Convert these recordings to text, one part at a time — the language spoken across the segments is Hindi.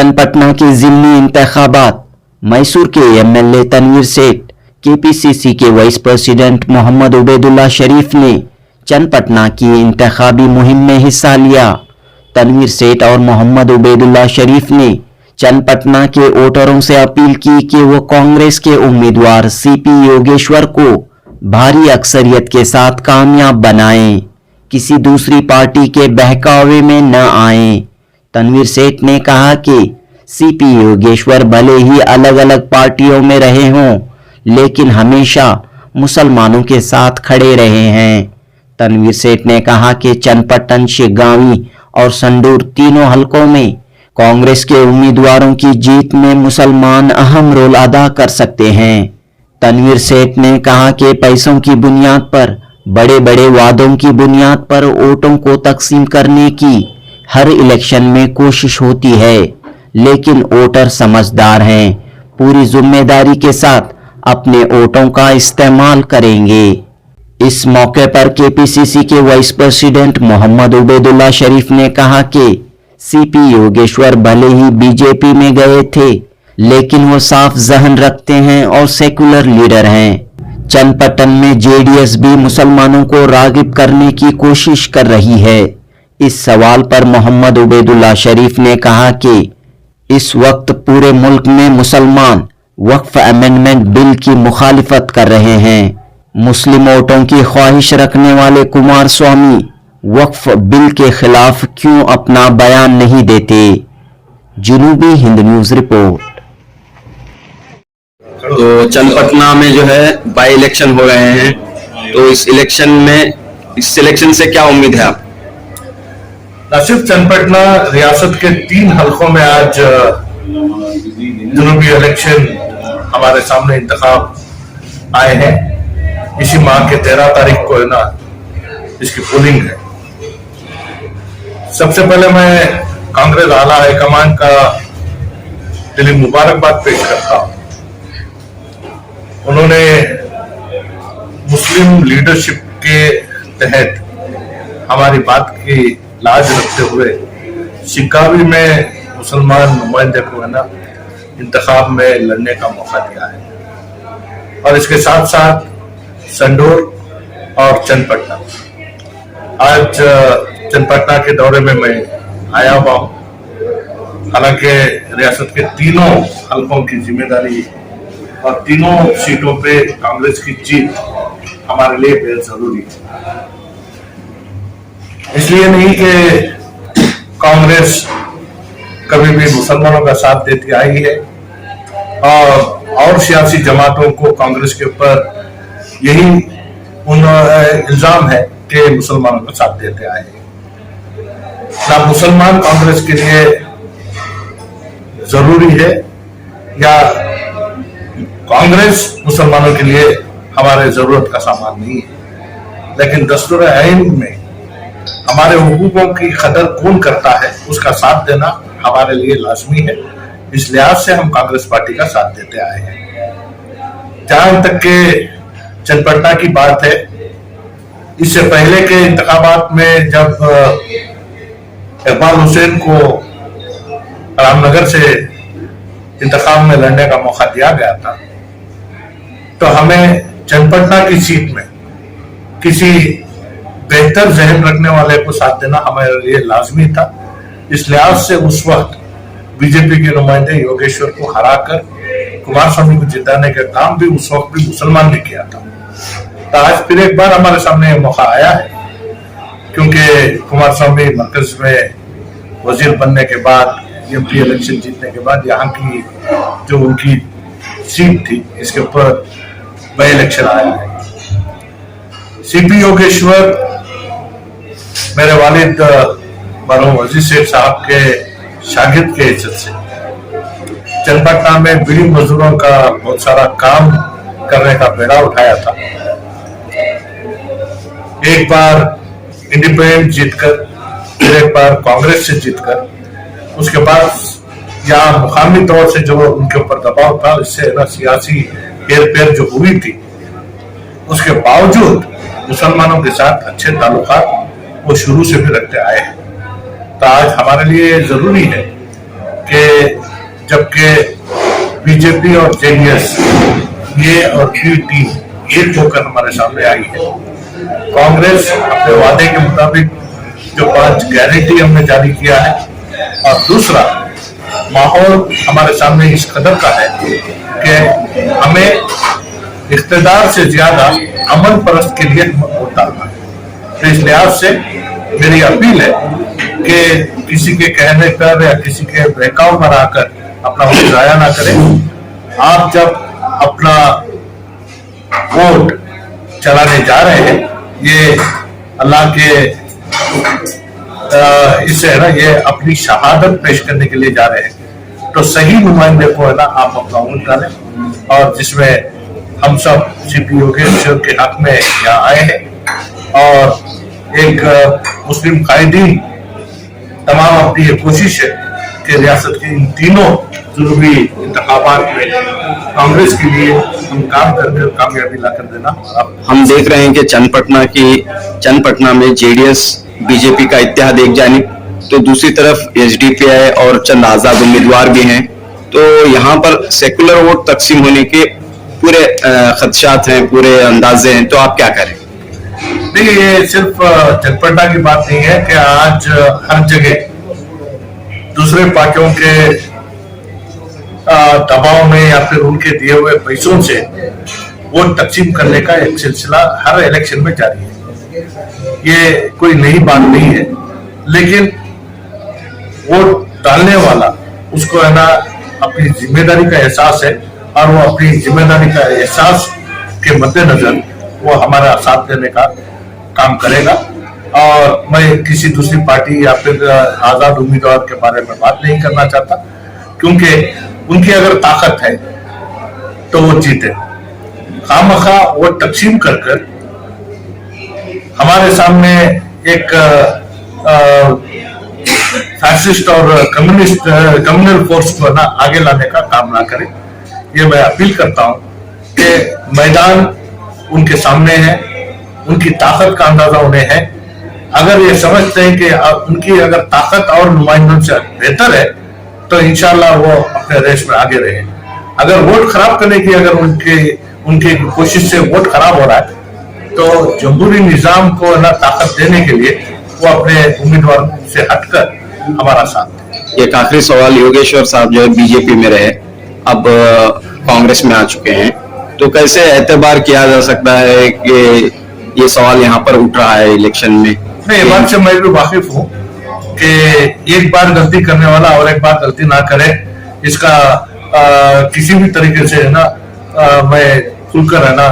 चन्नपटना के ज़िमनी इंतखाबात। मैसूर के एमएलए तनवीर सेठ, केपीसीसी के वाइस प्रेसिडेंट मोहम्मद उबैदुल्ला शरीफ ने चन्नपटना की इंतखाबी मुहिम में हिस्सा लिया। तनवीर सेठ और मोहम्मद उबैदुल्ला शरीफ ने चन्नपटना के वोटरों से अपील की कि वो कांग्रेस के उम्मीदवार सीपी योगेश्वर को भारी अक्सरियत के साथ कामयाब बनाएं, किसी दूसरी पार्टी के बहकावे में न आएं। तनवीर सेठ ने कहा कि सीपी योगेश्वर भले ही अलग अलग पार्टियों में रहे हों, लेकिन हमेशा मुसलमानों के साथ खड़े रहे हैं। तनवीर सेठ ने कहा कि चन्नपटन, शिगांवी और संडूर तीनों हलकों में कांग्रेस के उम्मीदवारों की जीत में मुसलमान अहम रोल अदा कर सकते हैं। तनवीर सेठ ने कहा कि पैसों की बुनियाद पर, बड़े बड़े वादों की बुनियाद पर वोटों को तकसीम करने की हर इलेक्शन में कोशिश होती है, लेकिन वोटर समझदार हैं, पूरी जिम्मेदारी के साथ अपने वोटों का इस्तेमाल करेंगे। इस मौके पर केपीसीसी के वाइस प्रेसिडेंट मोहम्मद उबैदुल्ला शरीफ ने कहा कि सीपी योगेश्वर भले ही बीजेपी में गए थे, लेकिन वो साफ जहन रखते हैं और सेकुलर लीडर हैं। चन्नपटन में जेडीएस भी मुसलमानों को रागिब करने की कोशिश कर रही है। इस सवाल पर मोहम्मद उबैदुल्ला शरीफ ने कहा कि इस वक्त पूरे मुल्क में मुसलमान वक्फ अमेंडमेंट बिल की मुखालिफत कर रहे हैं। मुस्लिम वोटों की ख्वाहिश रखने वाले कुमार स्वामी वक्फ बिल के खिलाफ क्यों अपना बयान नहीं देते। जनूबी हिंद न्यूज रिपोर्ट। तो चन्नपटना में जो है बाई इलेक्शन हो रहे हैं, तो इस सिलेक्शन से क्या उम्मीद है आप? न सिर्फ चन्नपटना, रियासत के 3 हलकों में आज जनूबी इलेक्शन हमारे सामने इंतखाब आए हैं। इसी माह के 13 तारीख को है ना इसकी पोलिंग है। सबसे पहले मैं कांग्रेस आला हाईकमान का दिली मुबारकबाद पेश करता हूं। उन्होंने मुस्लिम लीडरशिप के तहत हमारी बात की लाज रखते हुए शिगांवी में मुसलमान नुमाइंदे को है ना इंतखाब में लड़ने का मौका दिया है, और इसके साथ साथ संडूर और चन्नपटना। आज चन्नपटना के दौरे में मैं आया हुआ हूँ। हालांकि रियासत के तीनों हलकों की जिम्मेदारी और तीनों सीटों पे कांग्रेस की जीत हमारे लिए बेहद जरूरी है। इसलिए नहीं कि कांग्रेस कभी भी मुसलमानों का साथ देती आई है, और सियासी जमातों को कांग्रेस के ऊपर यही इल्जाम है कि मुसलमानों का साथ देते आए हैं। ना मुसलमान कांग्रेस के लिए जरूरी है, या कांग्रेस मुसलमानों के लिए हमारे जरूरत का सामान नहीं है। लेकिन दस्तूर आइन में हमारे हुकूकों की कदर कौन करता है, उसका साथ देना हमारे लिए लाजमी है। इस लिहाज से हम कांग्रेस पार्टी का साथ देते आए हैं। जहां तक के चन्नपटना की बात है, इससे पहले के इंतखाबात में जब इकबाल हुसैन को रामनगर से इंतखाब में लड़ने का मौका दिया गया था, तो हमें चन्नपटना की सीट में किसी बेहतर जहन रखने वाले को साथ देना हमारे लिए लाजमी था। इस लिहाज से उस वक्त बीजेपी के नुमाइंदे योगेश्वर को हराकर कुमार स्वामी को जिताने का काम भी उस वक्त भी मुसलमान ने किया था। तो आज फिर एक बार हमारे सामने मौका आया है, क्योंकि कुमार स्वामी मरकज में वजीर बनने के बाद, एमपी इलेक्शन जीतने के बाद यहाँ की जो उनकी सीट थी, इसके ऊपर बाई इलेक्शन आया है। सीपी योगेश्वर मेरे वालिद मरहूम अजीज शेख साहब के शागिर्द के इज्जत से चन्नपटना में बीड़ी मजदूरों का बहुत सारा काम करने का बेड़ा उठाया था। एक बार इंडिपेंडेंट जीतकर, फिर एक बार कांग्रेस से जीतकर, उसके बाद यहाँ मुकामी तौर से जो उनके ऊपर दबाव था, इससे ना सियासी हेरफेर जो हुई थी, उसके बावजूद मुसलमानों के साथ अच्छे ताल्लुकात वो शुरू से भी रखते आए हैं। तो आज हमारे लिए जरूरी है कि जबकि बीजेपी और जेडीएस ये और पी टीम एक होकर हमारे सामने आई है। कांग्रेस अपने वादे के मुताबिक जो 5 गारंटी हमने जारी किया है, और दूसरा माहौल हमारे सामने इस कदर का है कि हमें इख्तिदार से ज्यादा अमन परस्त के लिए वोट डालना है। तो इस लिहाज से मेरी अपील है कि किसी के कहने पर या किसी के बहकाव में आकर अपना वोट जाया ना करें। आप जब अपना वोट चलाने जा रहे हैं, ये अल्लाह के इससे है ना, ये अपनी शहादत पेश करने के लिए जा रहे हैं, तो सही नुमाइंदे को है ना आप अपना वोट डालें, और जिसमें हम सब सीपी योगेश के हक में यहाँ आए हैं, और एक मुस्लिम कायदीन तमाम अपनी ये कोशिश है कि रियासत के इन तीनों जरूरी इंतखाबात में कांग्रेस के लिए हम काम करके कामयाबी ला कर देना। हम देख रहे हैं कि चन्नपटना में जेडीएस बीजेपी का इत्तेहाद एक जानिब, तो दूसरी तरफ एसडीपीआई और चंद आजाद उम्मीदवार भी हैं, तो यहाँ पर सेकुलर वोट तकसीम होने के पूरे खदशात हैं, पूरे अंदाजे हैं, तो आप क्या करें? देखिए, ये सिर्फ चन्नपटना की बात नहीं है कि आज हर जगह दूसरे पार्टियों के दबाव में या फिर उनके दिए हुए पैसों से वोट तकसीम करने का एक सिलसिला हर इलेक्शन में जारी है। ये कोई नई बात नहीं है, लेकिन वोट डालने वाला उसको है ना अपनी जिम्मेदारी का एहसास है, और वो अपनी जिम्मेदारी का एहसास के मद्देनजर वो हमारा साथ देने का काम करेगा। और मैं किसी दूसरी पार्टी या फिर आजाद उम्मीदवार के बारे में बात नहीं करना चाहता, क्योंकि उनकी अगर ताकत है तो वो जीते। खामखा वोट तकसीम कर कर हमारे सामने एक फैसिस्ट और कम्युनल फोर्स को ना आगे लाने का काम ना करें। ये मैं अपील करता हूं कि मैदान उनके सामने है, उनकी ताकत का अंदाजा उन्हें है। अगर ये समझते हैं कि उनकी अगर ताकत और नुमाइंदों से बेहतर है, तो इंशाल्लाह वो अपने रेस में आगे रहे। अगर वोट खराब करने की अगर उनकी कोशिश से वोट खराब हो रहा है, तो जमहूरी निजाम को ना ताकत देने के लिए वो अपने उम्मीदवार से हटकर हमारा साथ दें। एक आखिरी सवाल, योगेश्वर साहब जो है बीजेपी में रहे, अब कांग्रेस में आ चुके हैं, तो कैसे एतबार किया जा सकता है कि ये सवाल यहाँ पर उठ रहा है इलेक्शन में? नहीं, बात से मैं भी वाकिफ हूँ कि एक बार गलती करने वाला और एक बार गलती ना करे, इसका किसी भी तरीके से है ना मैं खुलकर है ना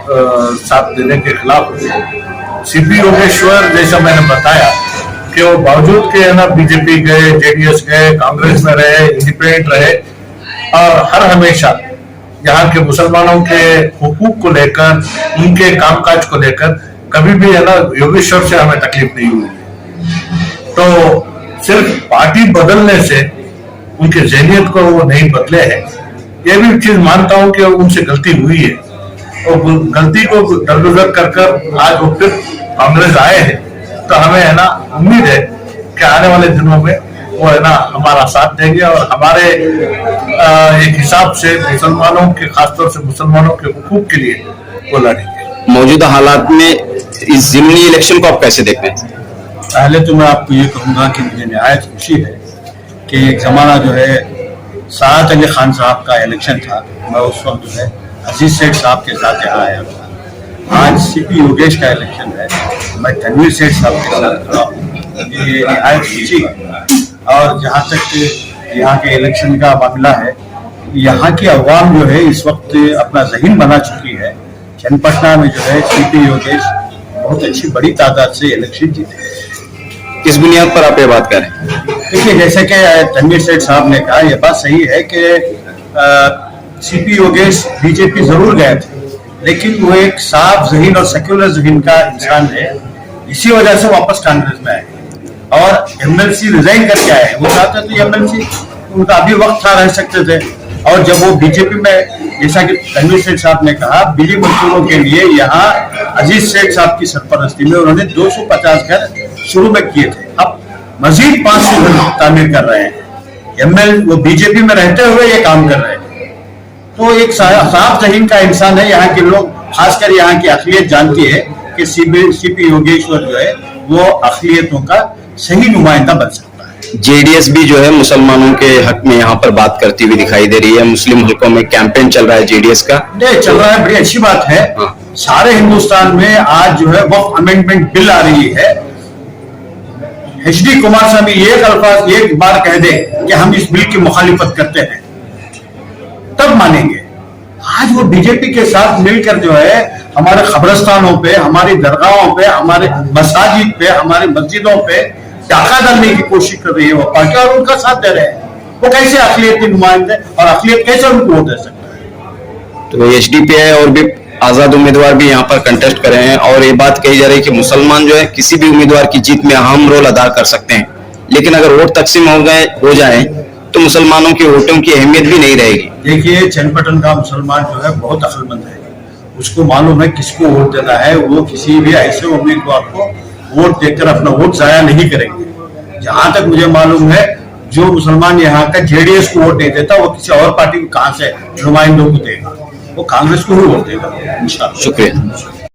साथ देने के खिलाफ हूँ। सीपी योगेश्वर जैसा मैंने बताया कि वो बावजूद के है ना बीजेपी गए, जेडीएस गए, कांग्रेस में रहे, इंडिपेंडेंट रहे, और हर हमेशा यहाँ के मुसलमानों के हुकूक को लेकर, उनके कामकाज को लेकर कभी भी है ना योगेश्वर से हमें तकलीफ नहीं हुई। तो सिर्फ पार्टी बदलने से उनके ज़हनियत को वो नहीं बदले हैं, ये भी चीज मानता हूँ कि उनसे गलती हुई है, और गलती को दरगुजर कर कर आज वो फिर कांग्रेस आए हैं। तो हमें है ना उम्मीद है कि आने वाले दिनों में वो है ना हमारा साथ देंगे, और हमारे एक हिसाब से मुसलमानों के, खासतौर से मुसलमानों के हुकूक के लिए वो लड़ेंगे। मौजूदा हालात में इस ज़िमनी इलेक्शन को आप कैसे देखते हैं? पहले तो मैं आपको ये कहूँगा कि मुझे निहायत खुशी है कि एक ज़माना जो है साद अली खान साहब का इलेक्शन था, मैं उस वक्त जो है अजीज सेठ साहब के साथ यहाँ आया था। आज सीपी योगेश का इलेक्शन है, मैं तनवीर सेठ साहब के साथ खड़ा हूँ। ये निहायत खुशी है। और जहाँ तक यहाँ के इलेक्शन का मामला है, यहाँ की अवाम जो है इस वक्त अपना ज़हीन बना चुकी है। चन्नपटना में जो है सीपी योगेश बहुत अच्छी बड़ी तादाद से इलेक्शन जीते। किस बुनियाद पर आप ये बात करें? देखिए, जैसे कि तनवीर सेठ साहब ने कहा, यह बात सही है कि सीपी योगेश बीजेपी जरूर गए थे, लेकिन वो एक साफ ज़हीन और सेक्युलर ज़हीन का इंसान है, इसी वजह से वापस कांग्रेस में आए और एमएलसी रिजाइन करके आए। वो चाहते थे एमएलसी, उनका अभी वक्त था, रह सकते थे। और जब वो बीजेपी में, जैसा कि तनवीर सेठ साहब ने कहा, बिजली मजदूरों के लिए यहाँ अजीज सेठ साहब की सरपरस्ती में उन्होंने 250 घर शुरू में किए थे, अब मजीद 500 घर तामीर कर रहे हैं। वो बीजेपी में रहते हुए ये काम कर रहे हैं। तो एक साफ जहीन का इंसान है। यहाँ के लोग, खासकर यहाँ की अखिलियत जानती है कि सीपी योगेश्वर जो है वो अखिलियतों का सही नुमाइंदा बन सकता है। जेडीएस भी जो है मुसलमानों के हक में यहाँ पर बात करती हुई दिखाई दे रही है। मुस्लिम हल्कों में कैंपेन चल रहा है जेडीएस का। चल रहा है, बड़ी अच्छी बात है। सारे हिंदुस्तान में आज जो है वक्फ अमेंडमेंट बिल आ रही है। HD कुमारस्वामी एक बार कह दे कि हम इस बिल की मुखालिफत करते हैं, तब मानेंगे। आज वो बीजेपी के साथ मिलकर जो है हमारे खबरस्तानों पे, हमारी दरगाहों पे, हमारे मसाजिद पे, हमारी मस्जिदों पे डाका डालने की कोशिश कर रही है वो पार्टी, और उनका साथ दे रहे हैं। वो कैसे अखिलियती नुमाइंदे और अखिलियत कैसे उनको वोट दे सकता है? तो एसडीपीआई और भी आजाद उम्मीदवार भी यहाँ पर कंटेस्ट कर रहे हैं, और ये बात कही जा रही है कि मुसलमान जो है किसी भी उम्मीदवार की जीत में अहम रोल अदा कर सकते हैं, लेकिन अगर वोट तकसीम हो जाए तो मुसलमानों के वोटों की अहमियत भी नहीं रहेगी। देखिए, चन्नपट्टन का मुसलमान जो है बहुत अक्लमंद है। उसको मालूम है किसको वोट देना है। वो किसी भी ऐसे उम्मीदवार को वोट देकर अपना वोट जाया नहीं करेंगे। जहां तक मुझे मालूम है, जो मुसलमान यहाँ का जेडीएस को वोट नहीं देता, वो किसी और पार्टी को कहां से नुमाइंदों को देगा? वो कांग्रेस को ही वोट देगा इंशाल्लाह। शुक्रिया।